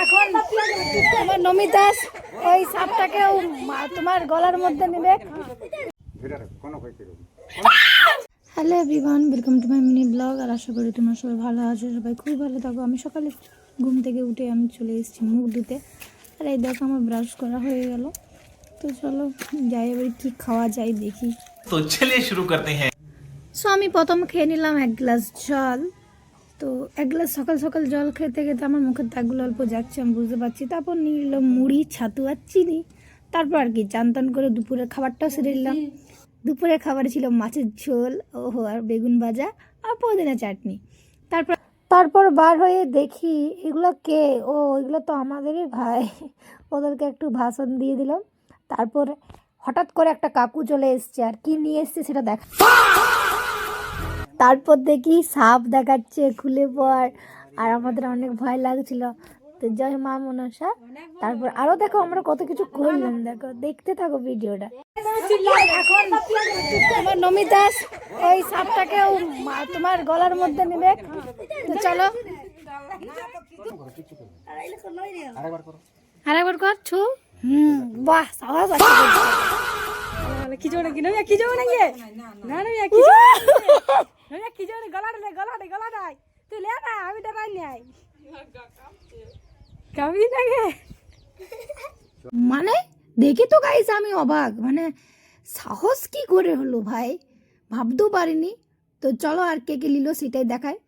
এখন তোমার নমিতাস ওই সাপটাকে তোমার গলার মধ্যে নেবে। Hello everyone, welcome to my mini blog. আর আশা করি তোমরা সবাই ভালো আছো, সবাই খুব ভালো থাকো। আমি সকালে ঘুম থেকে উঠে আমি চলে এসেছি মুখ ধুতে। আর এই দেখো আমার ব্রাশ করা হয়ে গেল। তো চলো যাই, এবার কি খাওয়া যায় দেখি। তো চলিয়ে শুরু করতে হ্যাঁ। সো আমি প্রথম খেয়ে নিলাম এক গ্লাস জল। তো এক গ্লাস সকাল সকাল জল খেতে খেতে আমার মুখের দাগগুলো অল্প যাচ্ছে, আমি বুঝতে পারছি। তারপর নিয়ে নিলাম মুড়ি, ছাতু আর চিনি। তারপর আর কি চান টান করে দুপুরের খাবারটাও সেরে নিলাম। দুপুরের খাবারে ছিল মাছের ঝোল, ওহো, আর বেগুন ভাজা আর পুদিনা চাটনি। তারপর বার হয়ে দেখি এগুলো কে, ও এগুলো তো আমাদেরই ভাই। ওদেরকে একটু ভাষণ দিয়ে দিলাম। তারপর হঠাৎ করে একটা কাকু চলে এসছে, আর কি নিয়ে এসছে সেটা দেখা। তারপর দেখি সাপ দেখাচ্ছে খুলে পর, আর আমাদের অনেক ভয় লাগছিল। তো জয় মা মনসা। তারপর আরো দেখো আমরা কত কিছু করলাম, দেখো দেখতে থাকো ভিডিওটা। এখন তোমার নমিতাস ওই সাপটাকে তোমার গলার মধ্যে নেবে। তো চলো আরেকবার কর ছু। বাহ, সাহস আছে। কি জোরে কি নমিয়া কি জোরে নাকি না নমিয়া কি নমিয়া কি জোরে গলাটা তুই লে না, আমি ডরাই নাই কামি নাকি। মানে দেখি তো গাইস আমি অবাক, মানে সাহস কি করে হলো ভাই, ভাবতেও পারিনি। তো চলো আর কে কে নিল সেটাই দেখায়।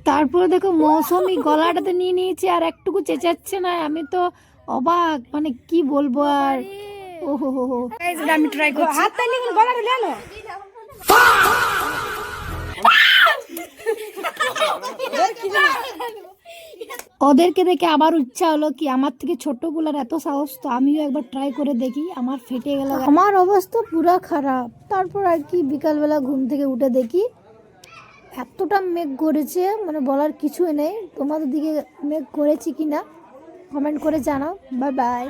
তারপর দেখো মৌসুমি গলাটাতে নিয়ে নিয়েছে আর একটুকু চেঁচাচ্ছে না। আমি তো অবাক, মানে কি বলবো আর। ওহো হো হো, আমি ট্রাই করছি। হাত তালি গলাটা লে না। ওদেরকে দেখে আবার ইচ্ছা হলো কি আমার থেকে ছোটগুলার এত সাহস, তো আমিও একবার ট্রাই করে দেখি। আমার ফেটে গেল, আমার অবস্থা পুরো খারাপ। তারপর আর কি বিকালবেলা ঘুম থেকে উঠে দেখি এতটা মেঘ করেছে, মানে বলার কিছুই নেই। তোমাদের দিকে মেঘ করেছি কিনা কমেন্ট করে জানাও। Bye bye.